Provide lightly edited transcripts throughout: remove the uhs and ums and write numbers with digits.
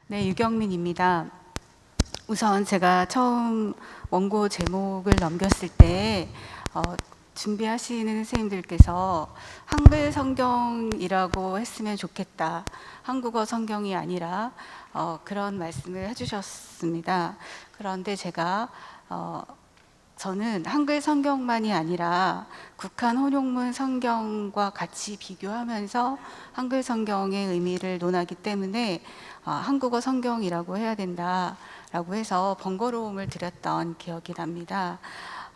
네, 유경민입니다. 우선 제가 처음 원고 제목을 넘겼을 때 준비하시는 선생님들께서 한글 성경이라고 했으면 좋겠다. 한국어 성경이 아니라 그런 말씀을 해주셨습니다. 그런데 제가 저는 한글 성경만이 아니라 국한 혼용문 성경과 같이 비교하면서 한글 성경의 의미를 논하기 때문에 한국어 성경이라고 해야 된다라고 해서 번거로움을 드렸던 기억이 납니다.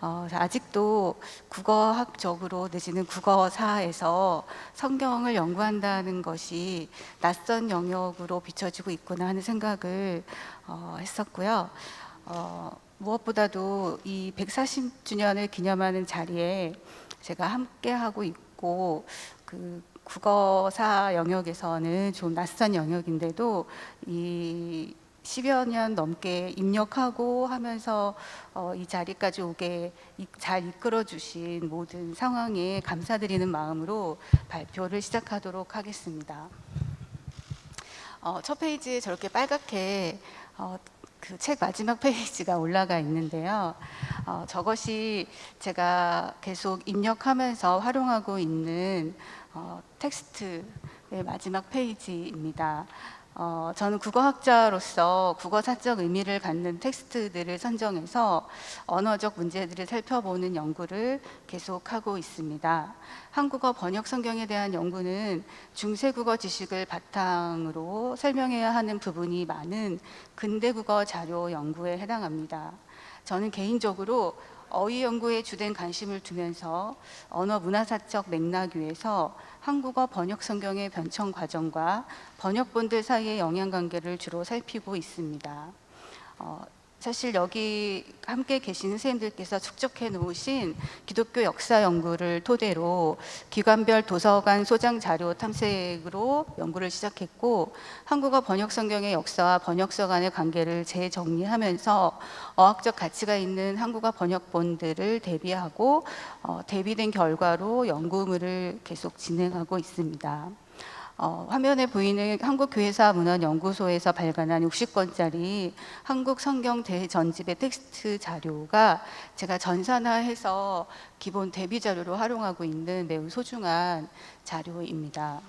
아직도 국어학적으로 내지는 국어사에서 성경을 연구한다는 것이 낯선 영역으로 비춰지고 있구나 하는 생각을 했었고요. 무엇보다도 이 140주년을 기념하는 자리에 제가 함께 하고 있고, 그 국어사 영역에서는 좀 낯선 영역인데도 이 10여 년 넘게 입력하고 하면서 이 자리까지 오게 잘 이끌어 주신 모든 상황에 감사드리는 마음으로 발표를 시작하도록 하겠습니다. 첫 페이지에 저렇게 빨갛게 그 책 마지막 페이지가 올라가 있는데요. 저것이 제가 계속 입력하면서 활용하고 있는 텍스트의 마지막 페이지입니다. 저는 국어학자로서 국어사적 의미를 갖는 텍스트들을 선정해서 언어적 문제들을 살펴보는 연구를 계속하고 있습니다. 한국어 번역 성경에 대한 연구는 중세국어 지식을 바탕으로 설명해야 하는 부분이 많은 근대국어 자료 연구에 해당합니다. 저는 개인적으로 어휘 연구에 주된 관심을 두면서 언어 문화사적 맥락 위에서 한국어 번역 성경의 변청 과정과 번역본들 사이의 영향관계를 주로 살피고 있습니다. 사실 여기 함께 계시는 선생님들께서 축적해 놓으신 기독교 역사 연구를 토대로 기관별 도서관 소장 자료 탐색으로 연구를 시작했고, 한국어 번역 성경의 역사와 번역서 간의 관계를 재정리하면서 어학적 가치가 있는 한국어 번역본들을 대비하고 대비된 결과로 연구물을 계속 진행하고 있습니다. 화면에 보이는 한국교회사 문헌연구소에서 발간한 60권짜리 한국 성경 대전집의 텍스트 자료가 제가 전산화해서 기본 대비 자료로 활용하고 있는 매우 소중한 자료입니다.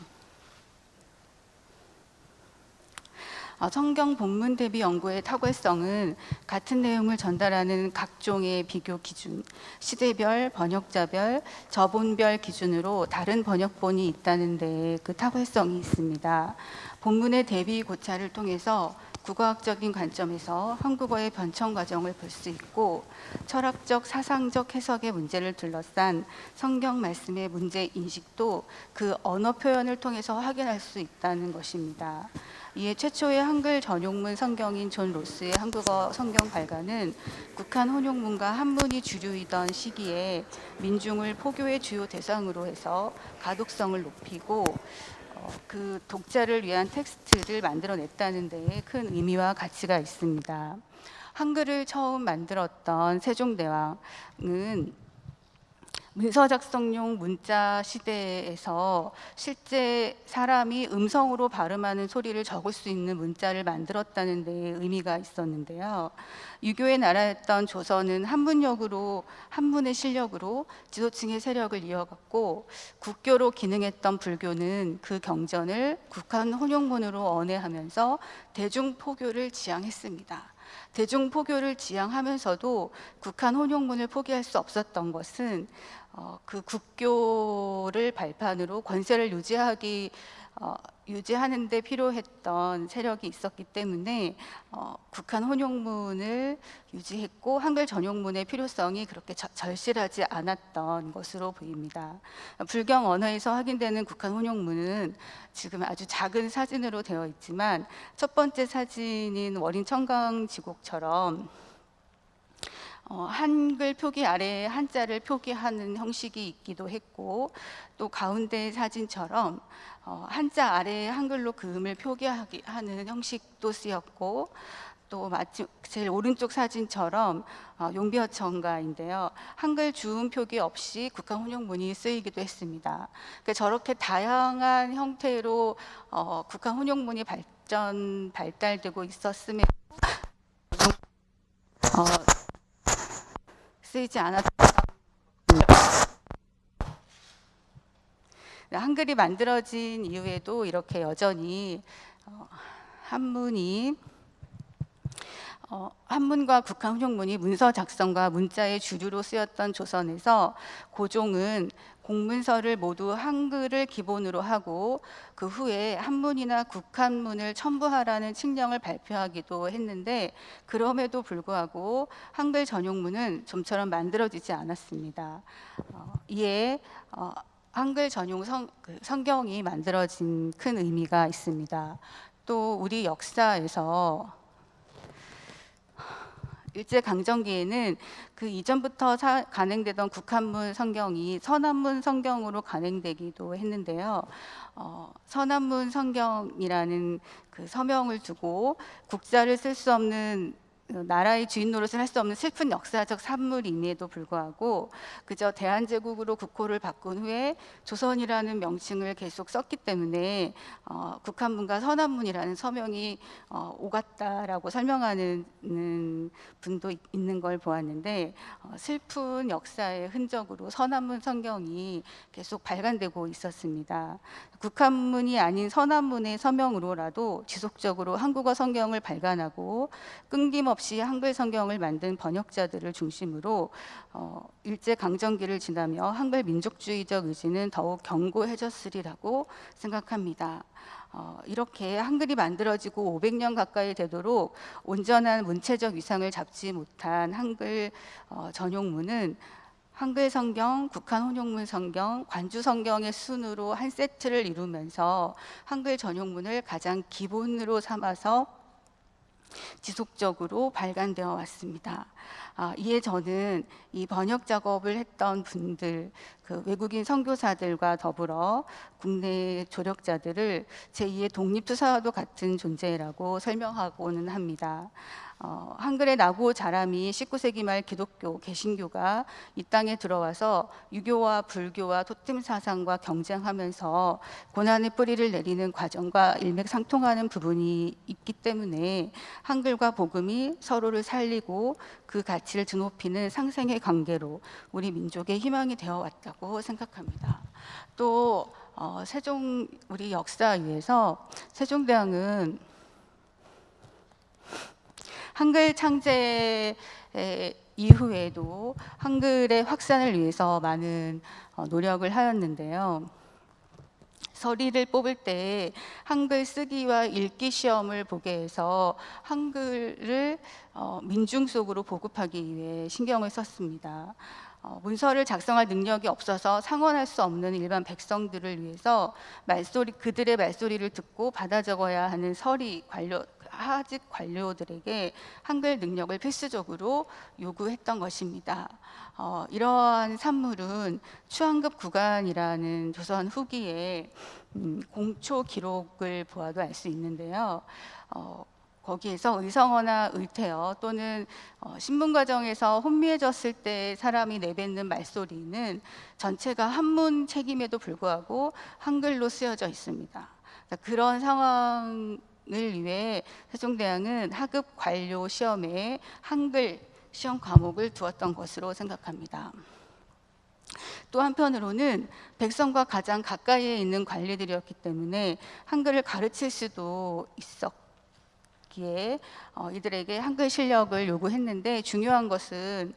성경 본문 대비 연구의 탁월성은 같은 내용을 전달하는 각종의 비교 기준, 시대별, 번역자별, 저본별 기준으로 다른 번역본이 있다는 데 그 탁월성이 있습니다. 본문의 대비 고찰을 통해서 국어학적인 관점에서 한국어의 변청 과정을 볼 수 있고, 철학적, 사상적 해석의 문제를 둘러싼 성경 말씀의 문제 인식도 그 언어 표현을 통해서 확인할 수 있다는 것입니다. 이에 최초의 한글 전용문 성경인 존 로스의 한국어 성경 발간은 국한 혼용문과 한문이 주류이던 시기에 민중을 포교의 주요 대상으로 해서 가독성을 높이고 그 독자를 위한 텍스트를 만들어냈다는 데에 큰 의미와 가치가 있습니다. 한글을 처음 만들었던 세종대왕은 문서 작성용 문자 시대에서 실제 사람이 음성으로 발음하는 소리를 적을 수 있는 문자를 만들었다는 데 의미가 있었는데요. 유교의 나라였던 조선은 한문의 실력으로 지도층의 세력을 이어갔고, 국교로 기능했던 불교는 그 경전을 국한 혼용문으로 언해하면서 대중포교를 지향했습니다. 대중포교를 지향하면서도 국한 혼용문을 포기할 수 없었던 것은 그 국교를 발판으로 권세를 유지하는 데 필요했던 세력이 있었기 때문에 국한 혼용문을 유지했고, 한글 전용문의 필요성이 그렇게 절실하지 않았던 것으로 보입니다. 불경 언어에서 확인되는 국한 혼용문은 지금 아주 작은 사진으로 되어 있지만, 첫 번째 사진인 월인 청강지곡처럼 한글 표기 아래에 한자를 표기하는 형식이 있기도 했고, 또 가운데 사진처럼 한자 아래에 한글로 그음을 표기하는 형식도 쓰였고, 또 제일 오른쪽 사진처럼 용비어천가인데요, 한글 주음 표기 없이 국한 혼용문이 쓰이기도 했습니다. 그러니까 저렇게 다양한 형태로 국한 혼용문이 발전 발달되고 있었음에도 쓰이지 않았던 한글이 만들어진 이후에도 이렇게 여전히 한문이 한문과 국한 혼용문이 문서 작성과 문자의 주류로 쓰였던 조선에서 고종은 공문서를 모두 한글을 기본으로 하고 그 후에 한문이나 국한문을 첨부하라는 칙령을 발표하기도 했는데 그럼에도 불구하고 한글 전용문은 좀처럼 만들어지지 않았습니다. 이에 한글 전용 성경이 만들어진 큰 의미가 있습니다. 또 우리 역사에서 일제강점기에는 그 이전부터 간행되던 국한문 성경이 서남문 성경으로 간행되기도 했는데요. 서남문 성경이라는 그 서명을 두고 국자를 쓸 수 없는 나라의 주인 노릇을 할 수 없는 슬픈 역사적 산물임에도 불구하고 그저 대한제국으로 국호를 바꾼 후에 조선이라는 명칭을 계속 썼기 때문에 국한문과 서남문이라는 서명이 오갔다라고 설명하는 분도 있는 걸 보았는데 슬픈 역사의 흔적으로 서남문 성경이 계속 발간되고 있었습니다. 국한문이 아닌 서남문의 서명으로라도 지속적으로 한국어 성경을 발간하고 끊김없이 한글 성경을 만든 번역자들을 중심으로 일제강점기를 지나며 한글 민족주의적 의지는 더욱 견고해졌으리라고 생각합니다. 이렇게 한글이 만들어지고 500년 가까이 되도록 온전한 문체적 위상을 잡지 못한 한글 전용문은 한글 성경, 국한 혼용문 성경, 관주 성경의 순으로 한 세트를 이루면서 한글 전용문을 가장 기본으로 삼아서 지속적으로 발간되어 왔습니다. 이에 저는 이 번역 작업을 했던 분들, 그 외국인 선교사들과 더불어 국내 조력자들을 제2의 독립투사와도 같은 존재라고 설명하고는 합니다. 한글의 나고 자람이 19세기 말 기독교, 개신교가 이 땅에 들어와서 유교와 불교와 토템 사상과 경쟁하면서 고난의 뿌리를 내리는 과정과 일맥상통하는 부분이 있기 때문에 한글과 복음이 서로를 살리고 그 가치를 드높이는 상생의 관계로 우리 민족의 희망이 되어 왔다고 생각합니다. 또 우리 역사위에서 세종대왕은 한글 창제 이후에도 한글의 확산을 위해서 많은 노력을 하였는데요. 서리를 뽑을 때 한글 쓰기와 읽기 시험을 보게 해서 한글을 민중 속으로 보급하기 위해 신경을 썼습니다. 문서를 작성할 능력이 없어서 상언할 수 없는 일반 백성들을 위해서 그들의 말소리를 듣고 받아 적어야 하는 하직 관료들에게 한글 능력을 필수적으로 요구했던 것입니다. 이러한 산물은 추한급 구간이라는 조선 후기의 공초 기록을 보아도 알 수 있는데요. 거기에서 의성어나 의태어 또는 신문 과정에서 혼미해졌을 때 사람이 내뱉는 말소리는 전체가 한문 책임에도 불구하고 한글로 쓰여져 있습니다. 그런 상황을 위해 세종대왕은 하급 관료 시험에 한글 시험 과목을 두었던 것으로 생각합니다. 또 한편으로는 백성과 가장 가까이에 있는 관리들이었기 때문에 한글을 가르칠 수도 있었기에 이들에게 한글 실력을 요구했는데 중요한 것은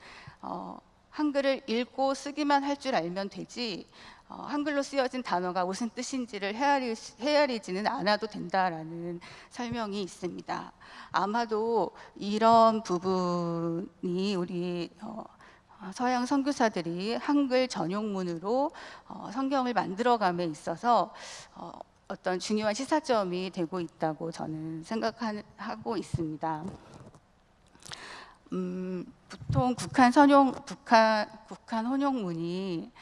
한글을 읽고 쓰기만 할 줄 알면 되지 한글로 쓰여진 단어가 무슨 뜻인지를 헤아리지는 않아도 된다라는 설명이 있습니다. 아마도 이런 부분이 우리 서양 선교사들이 한글 전용문으로 성경을 만들어감에 있어서 어떤 중요한 시사점이 되고 있다고 저는 생각하고 있습니다. 보통 국한 혼용문이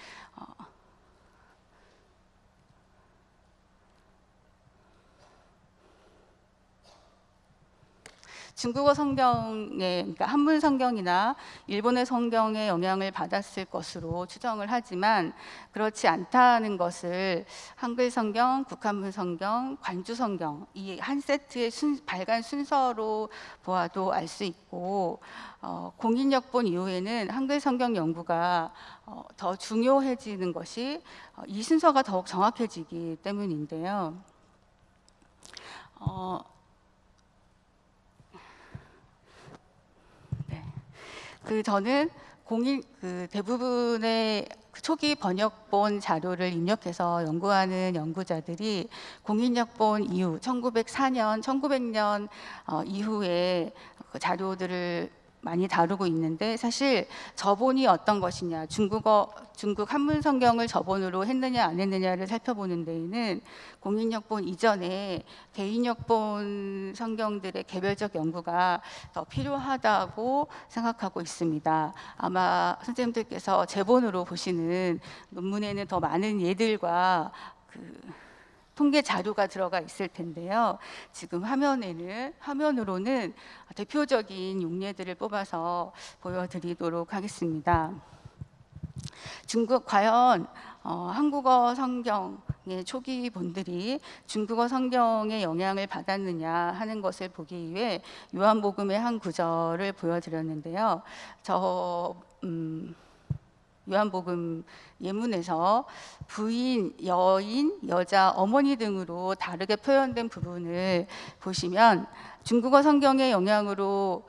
중국어 성경의, 그러니까 한문 성경이나 일본의 성경의 영향을 받았을 것으로 추정을 하지만 그렇지 않다는 것을 한글 성경, 국한문 성경, 관주 성경 이 한 세트의 발간 순서로 보아도 알 수 있고, 공인역본 이후에는 한글 성경 연구가 더 중요해지는 것이 이 순서가 더욱 정확해지기 때문인데요. 네. 저는 대부분의 초기 번역본 자료를 입력해서 연구하는 연구자들이 공인역본 이후 1904년, 1900년 이후에 그 자료들을 많이 다루고 있는데, 사실 저본이 어떤 것이냐, 중국 한문 성경을 저본으로 했느냐 안 했느냐를 살펴보는 데에는 공인역본 이전에 개인역본 성경들의 개별적 연구가 더 필요하다고 생각하고 있습니다. 아마 선생님들께서 제본으로 보시는 논문에는 더 많은 예들과 통계 자료가 들어가 있을 텐데요. 지금 화면으로는 대표적인 용례들을 뽑아서 보여드리도록 하겠습니다. 과연 한국어 성경의 초기 본들이 중국어 성경의 영향을 받았느냐 하는 것을 보기 위해 요한복음의 한 구절을 보여드렸는데요. 요한복음 예문에서 부인, 여인, 여자, 어머니 등으로 다르게 표현된 부분을 보시면 중국어 성경의 영향으로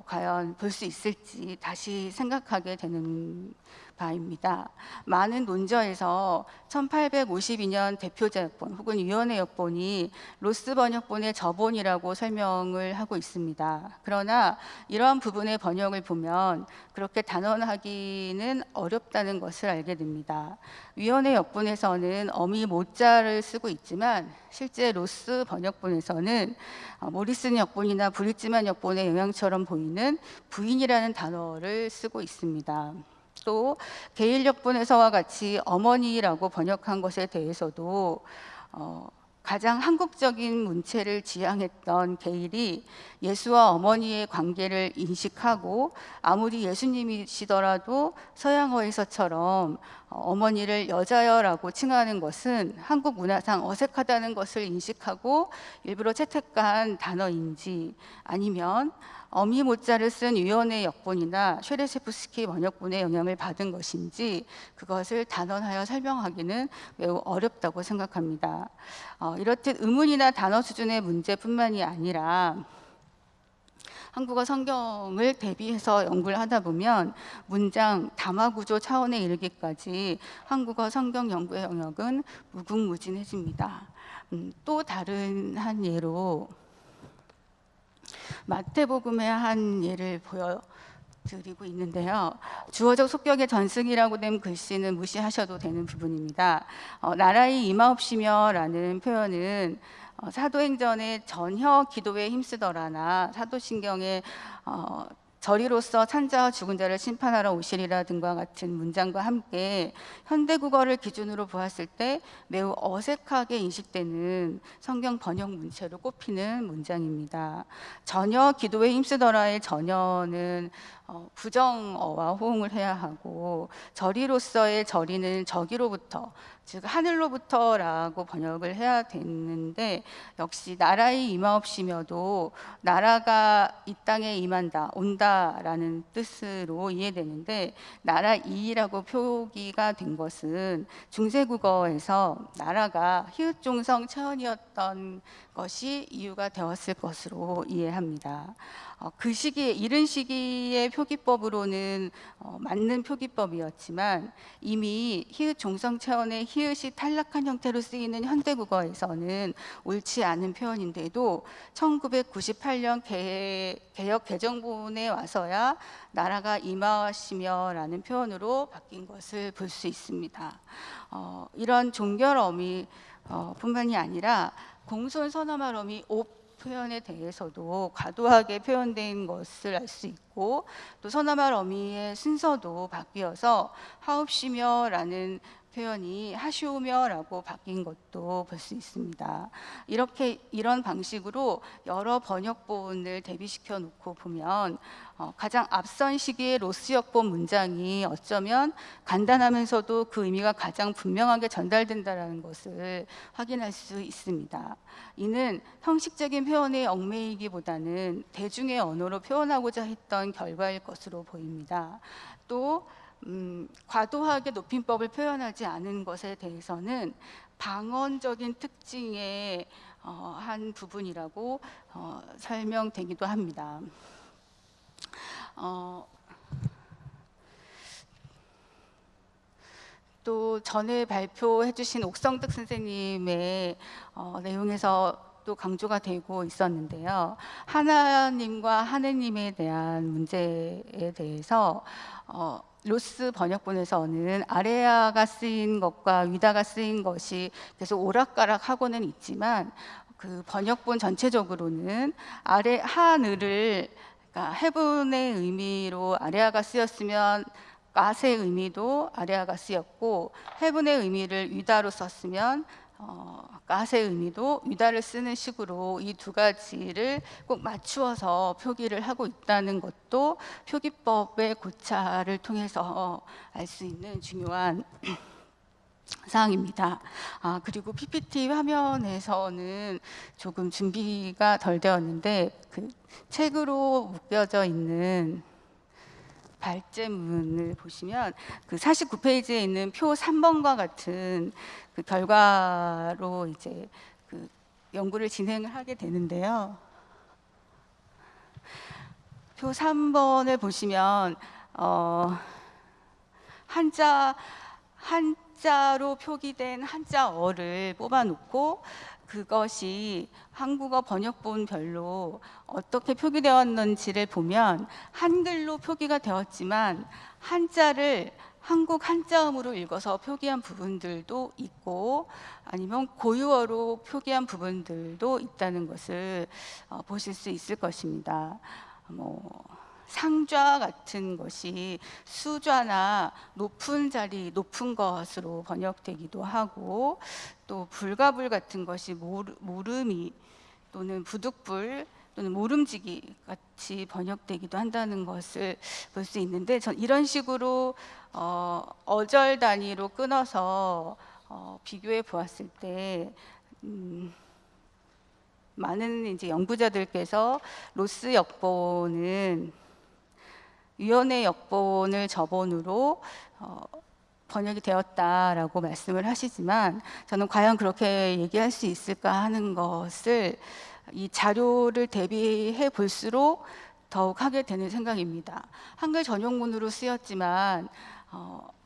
과연 볼 수 있을지 다시 생각하게 되는 바입니다. 많은 논저에서 1852년 대표자 역본 혹은 위원회 역본이 로스 번역본의 저본이라고 설명을 하고 있습니다. 그러나 이러한 부분의 번역을 보면 그렇게 단언하기는 어렵다는 것을 알게 됩니다. 위원회 역본에서는 어미 모자를 쓰고 있지만 실제 로스 번역본에서는 모리슨 역본이나 브리즈만 역본의 영향처럼 보이는 부인이라는 단어를 쓰고 있습니다. 또 게일 역본에서와 같이 어머니라고 번역한 것에 대해서도 가장 한국적인 문체를 지향했던 게일이 예수와 어머니의 관계를 인식하고 아무리 예수님이시더라도 서양어에서처럼 어머니를 여자여라고 칭하는 것은 한국 문화상 어색하다는 것을 인식하고 일부러 채택한 단어인지, 아니면 어미 모자를 쓴 위원회 역본이나 쉐레셰프스키 번역본의 영향을 받은 것인지 그것을 단언하여 설명하기는 매우 어렵다고 생각합니다. 이렇듯 의문이나 단어 수준의 문제뿐만이 아니라 한국어 성경을 대비해서 연구를 하다 보면 문장 담화 구조 차원에 이르기까지 한국어 성경 연구의 영역은 무궁무진해집니다. 또 다른 한 예로 마태복음의 한 예를 보여드리고 있는데요. 주어적 속격의 전승이라고 된 글씨는 무시하셔도 되는 부분입니다. 나라의 임하옵시며라는 표현은 사도행전의 전혀 기도에 힘쓰더라나 사도신경의 저리로서 산자와 죽은 자를 심판하러 오시리라 등과 같은 문장과 함께 현대국어를 기준으로 보았을 때 매우 어색하게 인식되는 성경 번역 문체로 꼽히는 문장입니다. 전혀 기도에 힘쓰더라의 전혀는 부정어와 호응을 해야 하고, 저리로서의 저리는 저기로부터, 즉 하늘로부터라고 번역을 해야 되는데, 역시 나라의 임하옵시며도 나라가 이 땅에 임한다, 온다라는 뜻으로 이해되는데, 나라이라고 표기가 된 것은 중세국어에서 나라가 히읗종성 체언이었던 것이 이유가 되었을 것으로 이해합니다. 이른 시기의 표기법으로는 맞는 표기법이었지만 이미 히읗 종성 체언의 히읗이 탈락한 형태로 쓰이는 현대국어에서는 옳지 않은 표현인데도 1998년 개역 개정본에 와서야 나라가 임하시며라는 표현으로 바뀐 것을 볼 수 있습니다. 이런 종결어미 뿐만이 아니라 공손 선어말 어미 옵 표현에 대해서도 과도하게 표현된 것을 알 수 있고, 또 선어말 어미의 순서도 바뀌어서 하옵시며라는 표현이 하시오며라고 바뀐 것도 볼 수 있습니다. 이런 방식으로 여러 번역본을 대비시켜 놓고 보면 가장 앞선 시기의 로스 역본 문장이 어쩌면 간단하면서도 그 의미가 가장 분명하게 전달된다는 것을 확인할 수 있습니다. 이는 형식적인 표현에 얽매이기보다는 대중의 언어로 표현하고자 했던 결과일 것으로 보입니다. 또 과도하게 높임법을 표현하지 않은 것에 대해서는 방언적인 특징의 한 부분이라고 설명되기도 합니다. 또 전에 발표해 주신 옥성득 선생님의 내용에서 또 강조가 되고 있었는데요. 하나님과 하느님에 대한 문제에 대해서 로스 번역본에서는 아레아가 쓰인 것과 위다가 쓰인 것이 계속 오락가락하고는 있지만 그 번역본 전체적으로는 하늘을, 그러니까 헤븐의 의미로 아레아가 쓰였으면 갓의 의미도 아레아가 쓰였고, 헤븐의 의미를 위다로 썼으면 갓의 의미도 위다를 쓰는 식으로 이 두 가지를 꼭 맞추어서 표기를 하고 있다는 것도 표기법의 고찰을 통해서 알 수 있는 중요한 사항입니다. 그리고 PPT 화면에서는 조금 준비가 덜 되었는데 그 책으로 묶여져 있는 발제문을 보시면 그 49페이지에 있는 표 3번과 같은 그 결과로 이제 그 연구를 진행을 하게 되는데요. 표 3번을 보시면 한자로 표기된 한자어를 뽑아놓고 그것이 한국어 번역본별로 어떻게 표기되었는지를 보면 한글로 표기가 되었지만 한자를 한국 한자음으로 읽어서 표기한 부분들도 있고 아니면 고유어로 표기한 부분들도 있다는 것을 보실 수 있을 것입니다. 상좌 같은 것이 수좌나 높은 자리, 높은 것으로 번역되기도 하고, 또 불가불 같은 것이 모름이 또는 부득불 또는 모름지기 같이 번역되기도 한다는 것을 볼 수 있는데, 전 이런 식으로 어절 단위로 끊어서 비교해 보았을 때 많은 이제 연구자들께서 로스 역본은 위원회 역본을 저본으로 번역이 되었다라고 말씀을 하시지만 저는 과연 그렇게 얘기할 수 있을까 하는 것을 이 자료를 대비해 볼수록 더욱 하게 되는 생각입니다. 한글 전용문으로 쓰였지만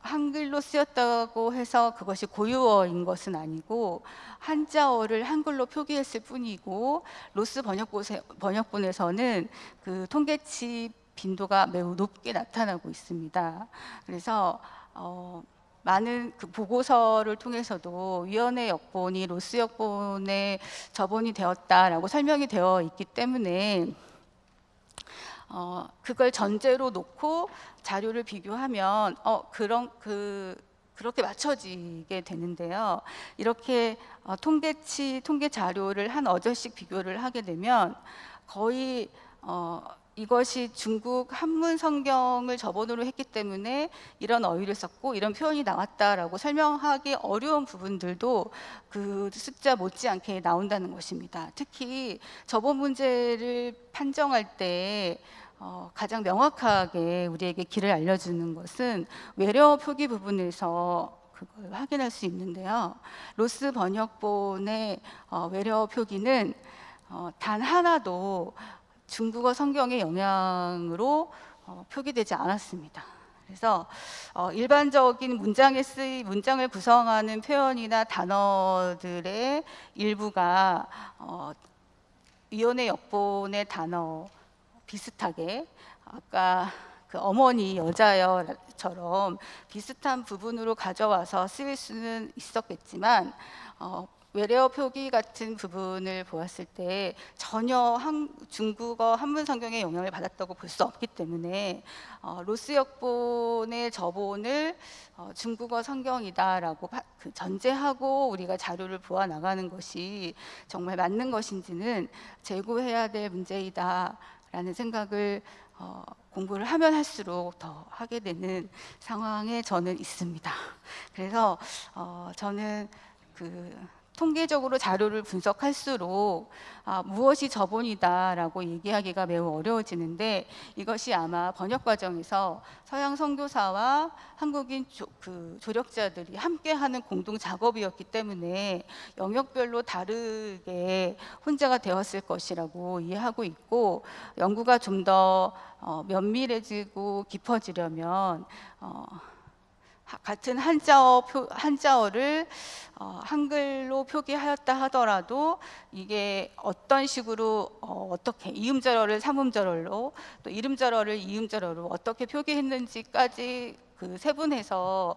한글로 쓰였다고 해서 그것이 고유어인 것은 아니고 한자어를 한글로 표기했을 뿐이고 로스 번역본에서는 그 통계치 빈도가 매우 높게 나타나고 있습니다. 그래서 많은 그 보고서를 통해서도 위원회 역본이 로스 역본에 저본이 되었다라고 설명이 되어 있기 때문에 그걸 전제로 놓고 자료를 비교하면 그렇게 맞춰지게 되는데요. 이렇게 통계 자료를 한 어절씩 비교를 하게 되면 거의 이것이 중국 한문 성경을 저본으로 했기 때문에 이런 어휘를 썼고 이런 표현이 나왔다라고 설명하기 어려운 부분들도 그 숫자 못지않게 나온다는 것입니다. 특히 저본 문제를 판정할 때 가장 명확하게 우리에게 길을 알려주는 것은 외래어 표기 부분에서 그걸 확인할 수 있는데요. 로스 번역본의 외래어 표기는 단 하나도 중국어 성경의 영향으로 표기되지 않았습니다. 그래서 일반적인 문장을 구성하는 표현이나 단어들의 일부가 위원회 역본의 단어 비슷하게 아까 그 어머니 여자여처럼 비슷한 부분으로 가져와서 쓰일 수는 있었겠지만 외래어 표기 같은 부분을 보았을 때 전혀 중국어 한문 성경에 영향을 받았다고 볼 수 없기 때문에 로스 역본의 저본을 중국어 성경이다라고 전제하고 우리가 자료를 보아 나가는 것이 정말 맞는 것인지는 재고해야 될 문제이다라는 생각을 공부를 하면 할수록 더 하게 되는 상황에 저는 있습니다. 그래서 저는 통계적으로 자료를 분석할수록 무엇이 저본이다라고 얘기하기가 매우 어려워지는데, 이것이 아마 번역 과정에서 서양 선교사와 한국인 조력자들이 함께하는 공동 작업이었기 때문에 영역별로 다르게 혼자가 되었을 것이라고 이해하고 있고, 연구가 좀 더 면밀해지고 깊어지려면 같은 한자어를 한글로 표기하였다 하더라도 이게 어떤 식으로 어떻게 이음절어를 삼음절어로 또 이름절어를 이음절어로 어떻게 표기했는지까지 세분해서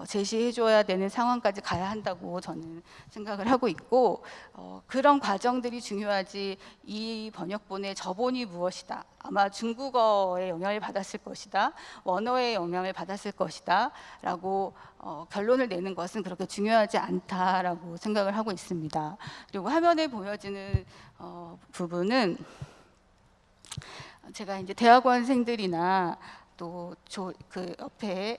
제시해 줘야 되는 상황까지 가야 한다고 저는 생각을 하고 있고, 그런 과정들이 중요하지 이 번역본의 저본이 무엇이다, 아마 중국어에 영향을 받았을 것이다, 원어에 영향을 받았을 것이다 라고 결론을 내는 것은 그렇게 중요하지 않다라고 생각을 하고 있습니다. 그리고 화면에 보여지는 부분은 제가 이제 대학원생들이나 또 옆에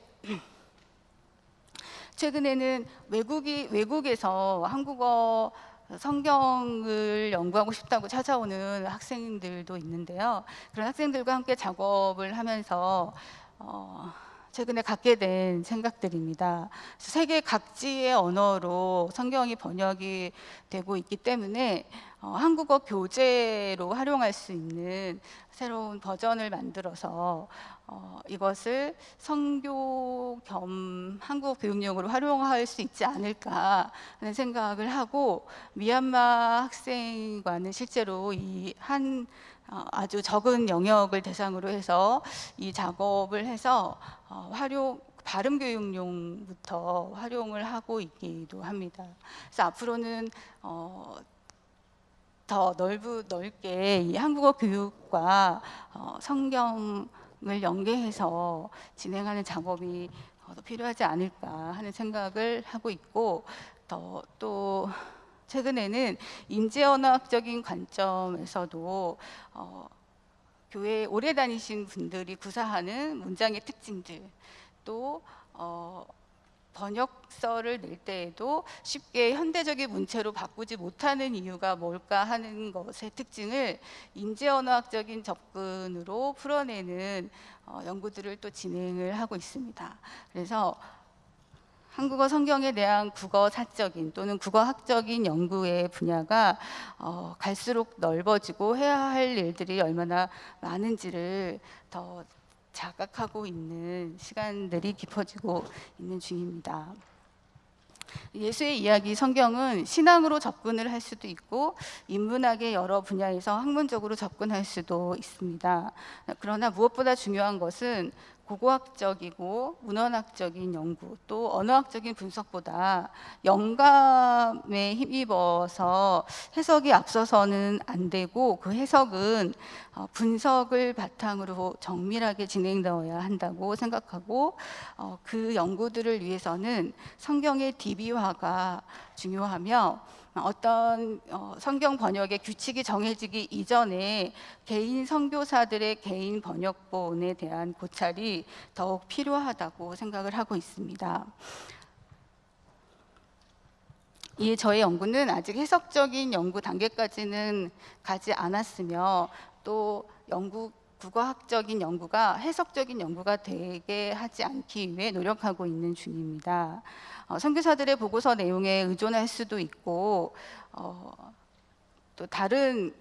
최근에는 외국에서 한국어 성경을 연구하고 싶다고 찾아오는 학생들도 있는데요. 그런 학생들과 함께 작업을 하면서 최근에 갖게 된 생각들입니다. 세계 각지의 언어로 성경이 번역이 되고 있기 때문에 한국어 교재로 활용할 수 있는 새로운 버전을 만들어서 이것을 선교 겸 한국어 교육용으로 활용할 수 있지 않을까 하는 생각을 하고, 미얀마 학생과는 실제로 아주 적은 영역을 대상으로 해서 이 작업을 해서 발음 교육용부터 활용을 하고 있기도 합니다. 그래서 앞으로는 더 넓게 이 한국어 교육과 성경을 연계해서 진행하는 작업이 더 필요하지 않을까 하는 생각을 하고 있고, 또 최근에는 인지언어학적인 관점에서도 교회에 오래 다니신 분들이 구사하는 문장의 특징들, 또 번역서를 낼 때에도 쉽게 현대적인 문체로 바꾸지 못하는 이유가 뭘까 하는 것의 특징을 인지언어학적인 접근으로 풀어내는 연구들을 또 진행을 하고 있습니다. 그래서 한국어 성경에 대한 국어사적인 또는 국어학적인 연구의 분야가 갈수록 넓어지고 해야 할 일들이 얼마나 많은지를 더 자각하고 있는 시간들이 깊어지고 있는 중입니다. 예수의 이야기 성경은 신앙으로 접근을 할 수도 있고 인문학의 여러 분야에서 학문적으로 접근할 수도 있습니다. 그러나 무엇보다 중요한 것은 고고학적이고 문헌학적인 연구, 또 언어학적인 분석보다 영감에 힘입어서 해석이 앞서서는 안 되고, 그 해석은 분석을 바탕으로 정밀하게 진행되어야 한다고 생각하고, 그 연구들을 위해서는 성경의 DB화가 중요하며, 어떤 성경 번역의 규칙이 정해지기 이전에 개인 선교사들의 개인 번역본에 대한 고찰이 더욱 필요하다고 생각을 하고 있습니다. 이 저의 연구는 아직 해석적인 연구 단계까지는 가지 않았으며, 또 국어학적인 연구가 해석적인 연구가 되게 하지 않기 위해 노력하고 있는 중입니다. 선교사들의 보고서 내용에 의존할 수도 있고, 또 다른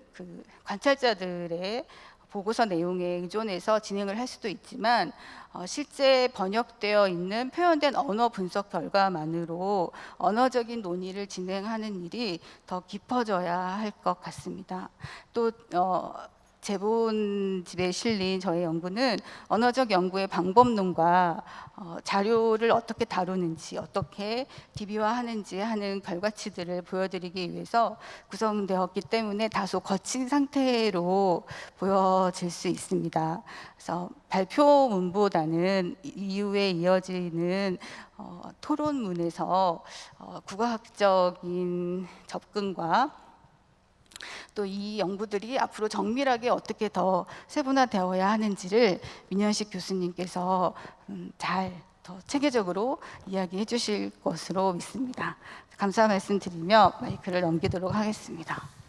관찰자들의 보고서 내용에 의존해서 진행을 할 수도 있지만, 실제 번역되어 있는 표현된 언어 분석 결과만으로 언어적인 논의를 진행하는 일이 더 깊어져야 할 것 같습니다. 또 제본집에 실린 저의 연구는 언어적 연구의 방법론과 자료를 어떻게 다루는지, 어떻게 DB화하는지 하는 결과치들을 보여드리기 위해서 구성되었기 때문에 다소 거친 상태로 보여질 수 있습니다. 그래서 발표문보다는 이후에 이어지는 토론문에서 국어학적인 접근과 또 이 연구들이 앞으로 정밀하게 어떻게 더 세분화되어야 하는지를 민현식 교수님께서 잘 더 체계적으로 이야기해 주실 것으로 믿습니다. 감사 말씀드리며 마이크를 넘기도록 하겠습니다.